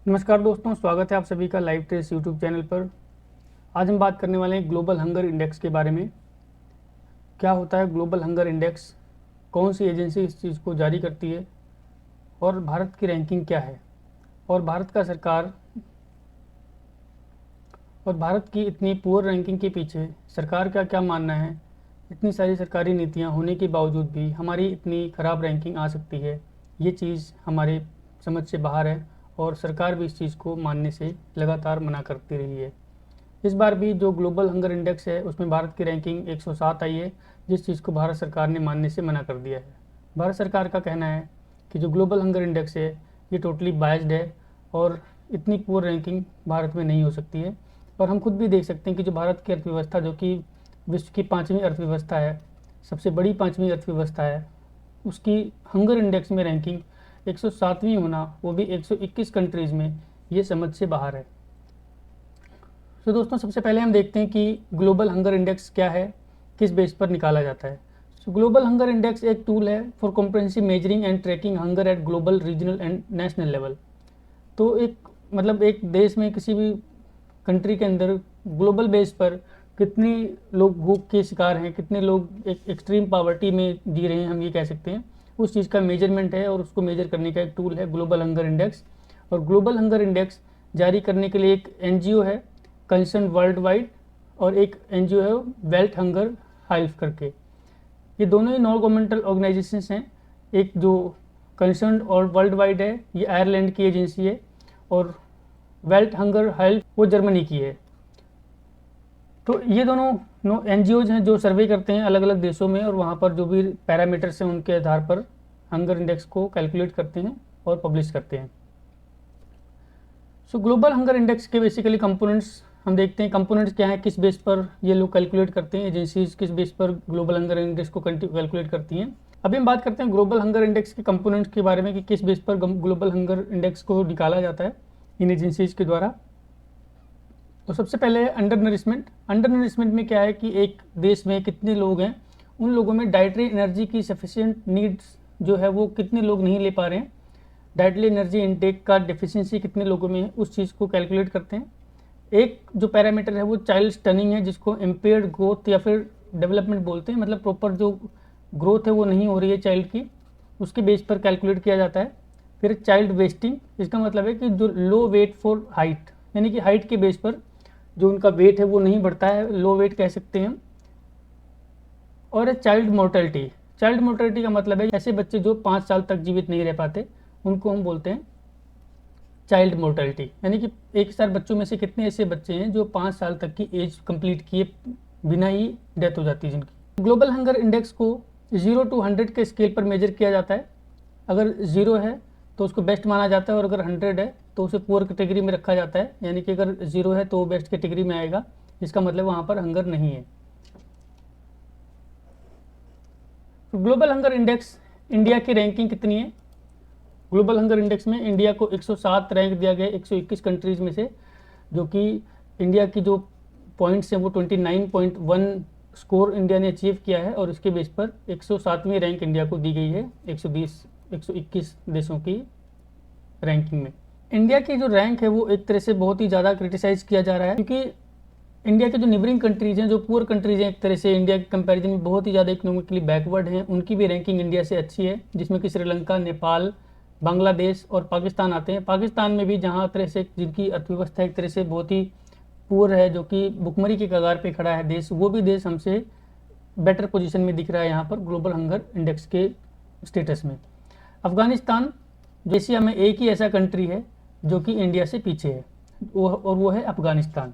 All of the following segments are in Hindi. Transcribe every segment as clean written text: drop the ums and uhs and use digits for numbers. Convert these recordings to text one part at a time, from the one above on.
नमस्कार दोस्तों, स्वागत है आप सभी का लाइव ट्रेस यूट्यूब चैनल पर। आज हम बात करने वाले हैं ग्लोबल हंगर इंडेक्स के बारे में। क्या होता है ग्लोबल हंगर इंडेक्स, कौन सी एजेंसी इस चीज़ को जारी करती है और भारत की रैंकिंग क्या है, और भारत की इतनी पुअर रैंकिंग के पीछे सरकार का क्या मानना है। इतनी सारी सरकारी नीतियां होने के बावजूद भी हमारी इतनी ख़राब रैंकिंग आ सकती है, ये चीज़ हमारे समझ से बाहर है और सरकार भी इस चीज़ को मानने से लगातार मना करती रही है। इस बार भी जो ग्लोबल हंगर इंडेक्स है उसमें भारत की रैंकिंग 107 आई है, जिस चीज़ को भारत सरकार ने मानने से मना कर दिया है। भारत सरकार का कहना है कि जो ग्लोबल हंगर इंडेक्स है ये टोटली बायस्ड है और इतनी पुअर रैंकिंग भारत में नहीं हो सकती है। और हम खुद भी देख सकते हैं कि जो भारत की अर्थव्यवस्था, जो कि विश्व की 5वीं अर्थव्यवस्था है, सबसे बड़ी 5वीं अर्थव्यवस्था है, उसकी हंगर इंडेक्स में रैंकिंग 107वीं होना, वो भी 121 कंट्रीज़ में, ये समझ से बाहर है। तो दोस्तों, सबसे पहले हम देखते हैं कि ग्लोबल हंगर इंडेक्स क्या है, किस बेस पर निकाला जाता है। ग्लोबल हंगर इंडेक्स एक टूल है for comprehensive measuring and tracking hunger at global, regional and national level. तो एक देश में, किसी भी कंट्री के अंदर ग्लोबल बेस पर कितने लोग भूख के शिकार हैं, कितने लोग एक एक्सट्रीम पॉवर्टी में जी रहे हैं, हम ये कह सकते हैं, उस चीज़ का मेजरमेंट है और उसको मेजर करने का एक टूल है ग्लोबल हंगर इंडेक्स। और ग्लोबल हंगर इंडेक्स जारी करने के लिए एक एनजीओ है कंसर्न वर्ल्ड वाइड, और एक एनजीओ है वेल्थ हंगर हाइल्फ करके। ये दोनों ही नॉन गवर्नमेंटल ऑर्गेनाइजेशंस हैं। एक जो कंसर्न और वर्ल्ड वाइड है, ये आयरलैंड की एजेंसी है, और वेल्थ हंगर हेल्थ वो जर्मनी की है। तो ये दोनों एनजीओज हैं जो सर्वे करते हैं अलग अलग देशों में, और वहाँ पर जो भी पैरामीटर्स हैं उनके आधार पर हंगर इंडेक्स को कैलकुलेट करते हैं और पब्लिश करते हैं। ग्लोबल हंगर इंडेक्स के बेसिकली कंपोनेंट्स हम देखते हैं। कंपोनेंट्स क्या है, किस बेस पर ये लोग कैलकुलेट करते हैं, एजेंसीज किस बेस पर ग्लोबल हंगर इंडेक्स को कैलकुलेट करती हैं। अभी हम बात करते हैं ग्लोबल हंगर इंडेक्स के कंपोनेंट्स के बारे में कि किस बेस पर ग्लोबल हंगर इंडेक्स को निकाला जाता है इन एजेंसीज के द्वारा। तो सबसे पहले है अंडर नरिशमेंट। अंडर नरिशमेंट में क्या है कि एक देश में कितने लोग हैं, उन लोगों में डाइटरी एनर्जी की सफिशिएंट नीड्स जो है वो कितने लोग नहीं ले पा रहे हैं, डाइटरी एनर्जी इनटेक का डेफिशिएंसी कितने लोगों में है, उस चीज़ को कैलकुलेट करते हैं। एक जो पैरामीटर है वो चाइल्ड स्टनिंग है, जिसको इम्पेयर्ड ग्रोथ या फिर डेवलपमेंट बोलते हैं, मतलब प्रॉपर जो ग्रोथ है वो नहीं हो रही है चाइल्ड की, उसके बेस पर कैलकुलेट किया जाता है। फिर चाइल्ड वेस्टिंग, इसका मतलब है कि जो लो वेट फॉर हाइट, यानी कि हाइट के बेस पर जो उनका वेट है वो नहीं बढ़ता है, लो वेट कह सकते हैं। और चाइल्ड मोर्टेलिटी, चाइल्ड मोर्टेलिटी का मतलब है ऐसे बच्चे जो 5 साल तक जीवित नहीं रह पाते, उनको हम बोलते हैं चाइल्ड मोर्टेलिटी, यानी कि 1000 बच्चों में से कितने ऐसे बच्चे हैं जो 5 साल तक की एज कंप्लीट किए बिना ही डेथ हो जाती है जिनकी। ग्लोबल हंगर इंडेक्स को 0 to 100 के स्केल पर मेजर किया जाता है। अगर 0 है तो उसको बेस्ट माना जाता है, और अगर 100 है तो उसे पुअर कैटेगरी में रखा जाता है, यानी कि अगर 0 है तो वो बेस्ट कैटेगरी में आएगा, इसका मतलब वहाँ पर हंगर नहीं है। ग्लोबल हंगर इंडेक्स, इंडिया की रैंकिंग कितनी है? ग्लोबल हंगर इंडेक्स में इंडिया को 107 रैंक दिया गया 121 कंट्रीज़ में से, जो कि इंडिया की जो पॉइंट्स हैं वो 29.1 स्कोर इंडिया ने अचीव किया है, और इसके बेस पर 107वीं रैंक इंडिया को दी गई है 121 देशों की रैंकिंग में। इंडिया की जो रैंक है वो एक तरह से बहुत ही ज़्यादा क्रिटिसाइज किया जा रहा है, क्योंकि इंडिया के जो निबरिंग कंट्रीज़ हैं, जो पुअर कंट्रीज़ हैं, एक तरह से इंडिया के कंपैरिजन में बहुत ही ज़्यादा इकोनॉमिकली बैकवर्ड हैं, उनकी भी रैंकिंग इंडिया से अच्छी है, जिसमें कि श्रीलंका, नेपाल, बांग्लादेश और पाकिस्तान आते हैं। पाकिस्तान में भी जहाँ तरह से जिनकी अर्थव्यवस्था एक तरह से बहुत ही पुअर है, जो कि भुखमरी के कगार पे खड़ा है देश, वो भी देश हमसे बेटर पोजीशन में दिख रहा है यहाँ पर ग्लोबल हंगर इंडेक्स के स्टेटस में। अफगानिस्तान, जो एशिया में एक ही ऐसा कंट्री है जो कि इंडिया से पीछे है, और वो है अफगानिस्तान।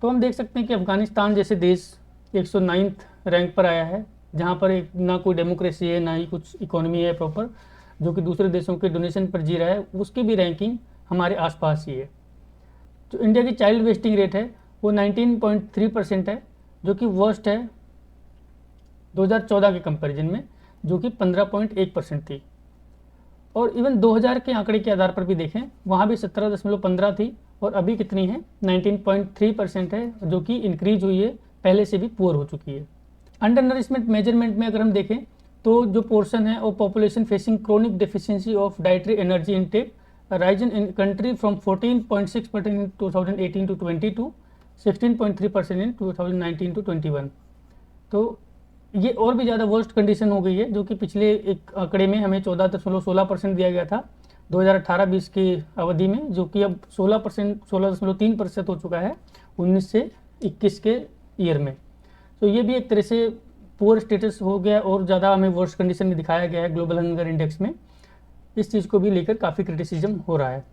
तो हम देख सकते हैं कि अफगानिस्तान जैसे देश 109th रैंक पर आया है, जहाँ पर ना कोई डेमोक्रेसी है, ना ही कुछ इकोनॉमी है प्रॉपर, जो कि दूसरे देशों के डोनेशन पर जी रहा है, उसकी भी रैंकिंग हमारे आसपास ही है। जो इंडिया की चाइल्ड वेस्टिंग रेट है वो 19.3% है, जो कि वर्स्ट है 2014 के कंपैरिजन में, जो कि 15.1% थी। और इवन 2000 के आंकड़े के आधार पर भी देखें, वहाँ भी 17.15 थी, और अभी कितनी है 19.3% है, जो कि इंक्रीज हुई है, पहले से भी पुअर हो चुकी है। अंडर नरिशमेंट मेजरमेंट में अगर हम देखें तो जो पोर्शन है वो population facing chronic deficiency of dietary energy intake, rise in country from 14.6% in 2018 to 20 to 16.3% in 2019 to 21। तो ये और भी ज़्यादा वर्स्ट कंडीशन हो गई है, जो कि पिछले एक आंकड़े में हमें 14.16% दिया गया था 2018-20 की अवधि में, जो कि अब 16.3% हो चुका है 19 से 21 के ईयर में। तो ये भी एक तरह से पुअर स्टेटस हो गया और ज़्यादा हमें वर्स्ट कंडीशन में दिखाया गया है ग्लोबल हंगर इंडेक्स में। इस चीज़ को भी लेकर काफ़ी क्रिटिसिज्म हो रहा है।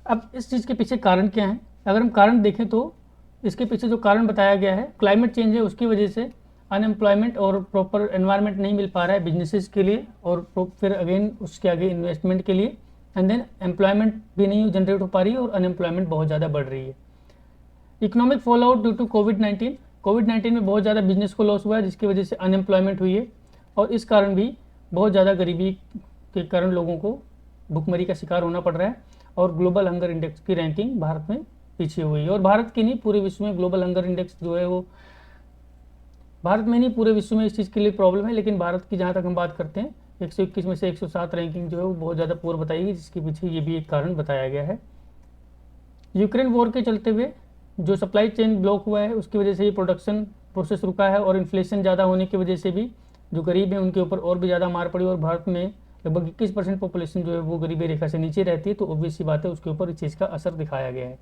अब इस चीज़ के पीछे कारण क्या है? अगर हम कारण देखें तो इसके पीछे जो कारण बताया गया है क्लाइमेट चेंज है, उसकी वजह से अनएम्प्लॉयमेंट और प्रॉपर एनवायरनमेंट नहीं मिल पा रहा है बिजनेसेस के लिए, और फिर अगेन उसके आगे इन्वेस्टमेंट के लिए, एंड देन एम्प्लॉयमेंट भी नहीं जनरेट हो पा रही है और अनएम्प्लॉयमेंट बहुत ज़्यादा बढ़ रही है। Economic fall out due to कोविड-19 में बहुत ज़्यादा बिजनेस को लॉस हुआ है, जिसकी वजह से अनएम्प्लॉयमेंट हुई है, और इस कारण भी बहुत ज़्यादा गरीबी के कारण लोगों को भुखमरी का शिकार होना पड़ रहा है, और ग्लोबल हंगर इंडेक्स की रैंकिंग भारत में पीछे हुई है। और भारत की नहीं, पूरे विश्व में ग्लोबल हंगर इंडेक्स जो है वो भारत में नहीं पूरे विश्व में इस चीज़ के लिए प्रॉब्लम है, लेकिन भारत की जहाँ तक हम बात करते हैं 121 में से 107 रैंकिंग जो है वो बहुत ज़्यादा पुअर बताएगी, जिसके पीछे ये भी एक कारण बताया गया है। यूक्रेन वॉर के चलते हुए जो सप्लाई चेन ब्लॉक हुआ है, उसकी वजह से ये प्रोडक्शन प्रोसेस रुका है, और इन्फ्लेशन ज़्यादा होने की वजह से भी जो गरीब हैं उनके ऊपर और भी ज़्यादा मार पड़ी। और भारत में लगभग 21% पॉपुलेशन जो है वो गरीबी रेखा से नीचे रहती है, तो ऑब्वियस सी बात है उसके ऊपर इस चीज़ का असर दिखाया गया है।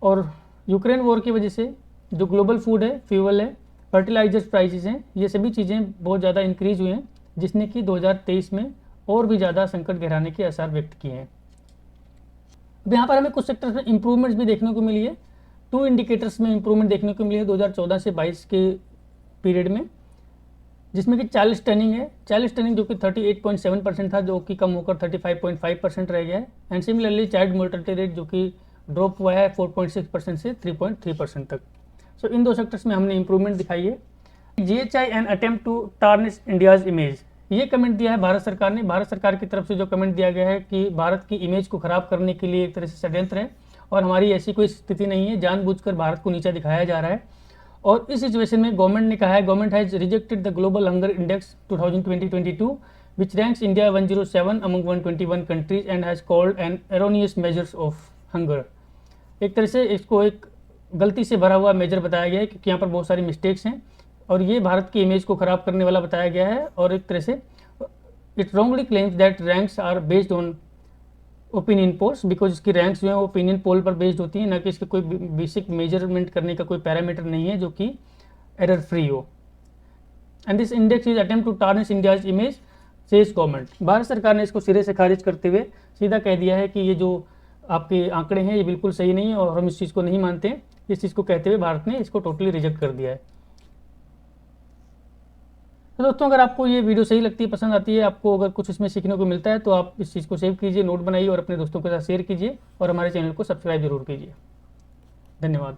और यूक्रेन वॉर की वजह से जो ग्लोबल फूड है, फ्यूल है, फर्टिलाइजर्स प्राइसेस हैं, ये सभी चीज़ें बहुत ज़्यादा इंक्रीज हुई हैं, जिसने कि 2023 में और भी ज़्यादा संकट गहराने के आसार व्यक्त किए हैं। अब यहाँ पर हमें कुछ सेक्टर्स में इंप्रूवमेंट्स भी देखने को मिली है। 2 इंडिकेटर्स में इंप्रूवमेंट देखने को मिली है 2014 से 22 के पीरियड में, जिसमें कि चार्ल्स टनिंग है। चार्ल्स टनिंग जो कि 38.7% था, जो कि कम होकर 35.5% रह गया है। And similarly child mortality rate जो कि ड्रॉप हुआ है 4.6% से 3.3% तक। सो इन 2 सेक्टर्स में हमने इंप्रूवमेंट दिखाई है। GHI an attempt to tarnish India's image, ये कमेंट दिया है भारत सरकार ने। भारत सरकार की तरफ से जो कमेंट दिया गया है कि भारत की इमेज को खराब करने के लिए एक तरह से षड्यंत्र है, और हमारी ऐसी कोई स्थिति नहीं है, जानबूझकर भारत को नीचा दिखाया जा रहा है। और इस सिचुएशन में गवर्नमेंट ने कहा है, government has rejected the global hunger index 2022 which ranks India 107 among 121 countries and has called an erroneous measures of hunger. एक तरह से इसको एक गलती से भरा हुआ मेजर बताया गया है, क्योंकि यहाँ पर बहुत सारी मिस्टेक्स हैं, और ये भारत की इमेज को ख़राब करने वाला बताया गया है। और एक तरह से it wrongly claims that ranks are based on opinion polls, because इसकी रैंक्स जो है वो ओपिनियन पोल पर बेस्ड होती है, ना कि इसके कोई बेसिक मेजरमेंट करने का कोई पैरामीटर नहीं है जो कि एरर फ्री हो। And this index is attempt to tarnish India's image says government. Bharat सरकार ने इसको सिरे से खारिज करते हुए सीधा कह दिया है कि ये जो आपके आंकड़े हैं ये बिल्कुल सही नहीं है, और हम इस चीज़ को नहीं मानते हैं। इस चीज़ को कहते हुए भारत ने इसको टोटली रिजेक्ट कर दिया है। तो दोस्तों, अगर आपको ये वीडियो सही लगती है, पसंद आती है, आपको अगर कुछ इसमें सीखने को मिलता है, तो आप इस चीज़ को सेव कीजिए, नोट बनाइए और अपने दोस्तों के साथ शेयर कीजिए, और हमारे चैनल को सब्सक्राइब जरूर कीजिए। धन्यवाद।